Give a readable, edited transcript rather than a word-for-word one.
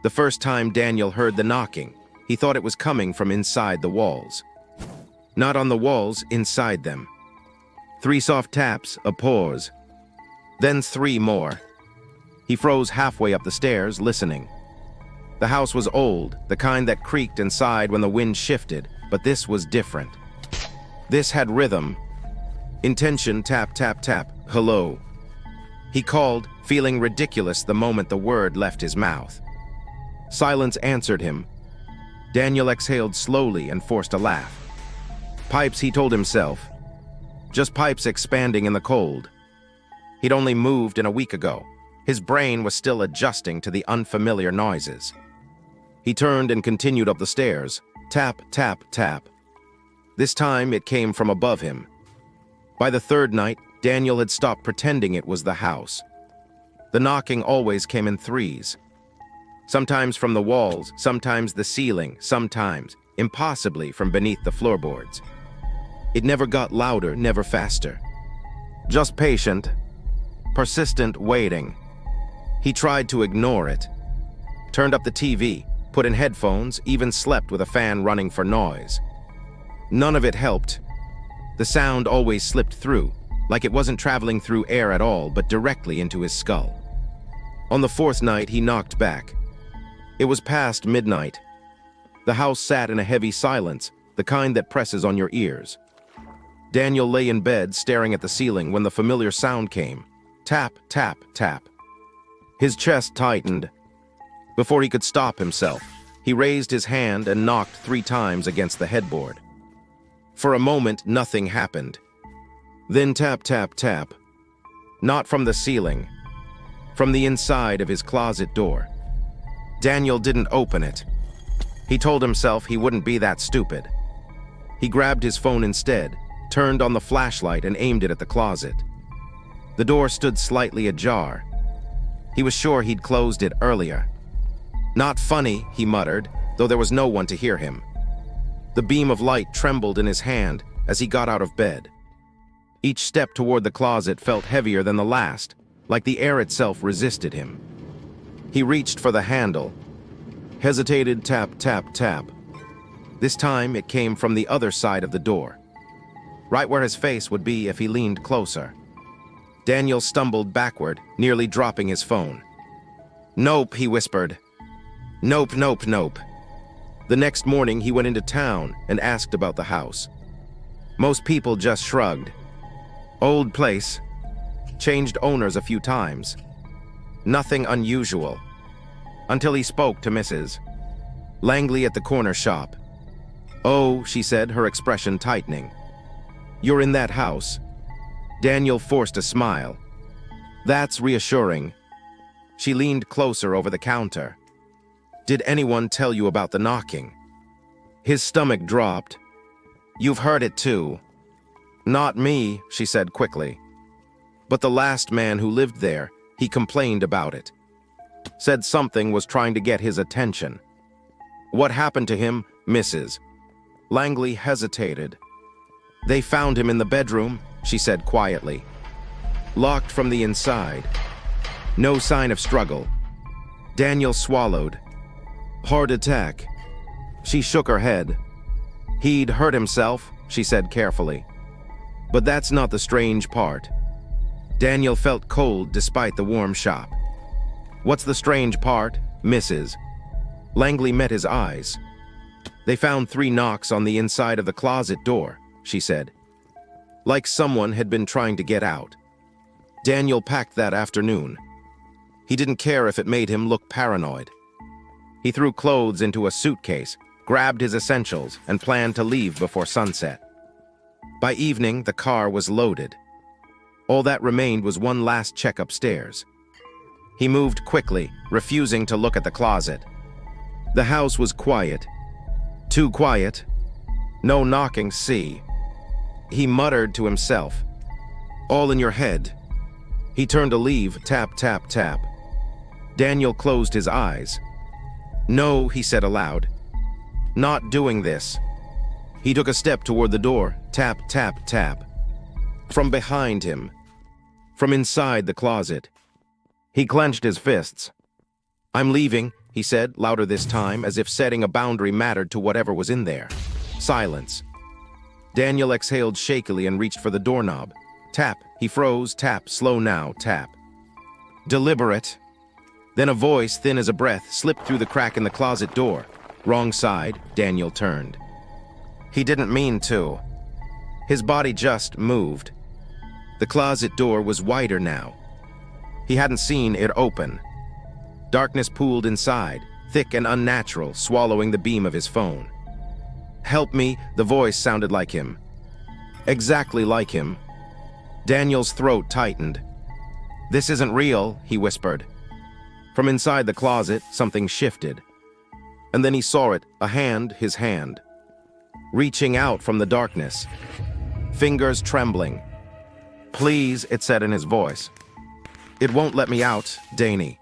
The first time Daniel heard the knocking, he thought it was coming from inside the walls. Not on the walls, inside them. 3 soft taps, a pause. Then 3 more. He froze halfway up the stairs, listening. The house was old, the kind that creaked and sighed when the wind shifted, but this was different. This had rhythm. Intention, tap, tap, tap, hello. He called, feeling ridiculous the moment the word left his mouth. Silence answered him. Daniel exhaled slowly and forced a laugh. Pipes, he told himself. Just pipes expanding in the cold. He'd only moved in a week ago. His brain was still adjusting to the unfamiliar noises. He turned and continued up the stairs. Tap, tap, tap. This time it came from above him. By the 3rd night, Daniel had stopped pretending it was the house. The knocking always came in 3s. Sometimes from the walls, sometimes the ceiling, sometimes, impossibly, from beneath the floorboards. It never got louder, never faster. Just patient, persistent waiting. He tried to ignore it. Turned up the TV, put in headphones, even slept with a fan running for noise. None of it helped. The sound always slipped through, like it wasn't traveling through air at all, but directly into his skull. On the 4th night, he knocked back. It was past midnight. The house sat in a heavy silence, the kind that presses on your ears. Daniel lay in bed, staring at the ceiling, when the familiar sound came. Tap, tap, tap. His chest tightened. Before he could stop himself, he raised his hand and knocked 3 times against the headboard. For a moment, nothing happened. Then tap, tap, tap. Not from the ceiling. From the inside of his closet door. Daniel didn't open it. He told himself he wouldn't be that stupid. He grabbed his phone instead, turned on the flashlight and aimed it at the closet. The door stood slightly ajar. He was sure he'd closed it earlier. Not funny, he muttered, though there was no one to hear him. The beam of light trembled in his hand as he got out of bed. Each step toward the closet felt heavier than the last, like the air itself resisted him. He reached for the handle, hesitated, tap, tap, tap. This time it came from the other side of the door, right where his face would be if he leaned closer. Daniel stumbled backward, nearly dropping his phone. Nope, he whispered. Nope, nope, nope. The next morning he went into town and asked about the house. Most people just shrugged. Old place. Changed owners a few times. Nothing unusual. Until he spoke to Mrs. Langley at the corner shop. Oh, she said, her expression tightening. You're in that house. Daniel forced a smile. That's reassuring. She leaned closer over the counter. Did anyone tell you about the knocking? His stomach dropped. You've heard it too. Not me, she said quickly. But the last man who lived there, he complained about it. Said something was trying to get his attention. What happened to him, Mrs. Langley hesitated. They found him in the bedroom, she said quietly. Locked from the inside. No sign of struggle. Daniel swallowed. Heart attack. She shook her head. He'd hurt himself, she said carefully. But that's not the strange part. Daniel felt cold despite the warm shop. What's the strange part, Mrs.? Langley met his eyes. They found 3 knocks on the inside of the closet door, she said. Like someone had been trying to get out. Daniel packed that afternoon. He didn't care if it made him look paranoid. He threw clothes into a suitcase, grabbed his essentials, and planned to leave before sunset. By evening, the car was loaded. All that remained was one last check upstairs. He moved quickly, refusing to look at the closet. The house was quiet. Too quiet. No knocking, see. He muttered to himself. All in your head. He turned to leave, tap, tap, tap. Daniel closed his eyes. No, he said aloud. Not doing this. He took a step toward the door, tap, tap, tap. From behind him. From inside the closet. He clenched his fists. I'm leaving, he said, louder this time, as if setting a boundary mattered to whatever was in there. Silence. Daniel exhaled shakily and reached for the doorknob. Tap. He froze. Tap. Slow now. Tap. Deliberate. Then a voice, thin as a breath, slipped through the crack in the closet door. Wrong side. Daniel turned. He didn't mean to. His body just moved. The closet door was wider now. He hadn't seen it open. Darkness pooled inside, thick and unnatural, swallowing the beam of his phone. Help me, the voice sounded like him. Exactly like him. Daniel's throat tightened. This isn't real, he whispered. From inside the closet, something shifted. And then he saw it, a hand, his hand. Reaching out from the darkness. Fingers trembling. Please, it said in his voice. It won't let me out, Danny.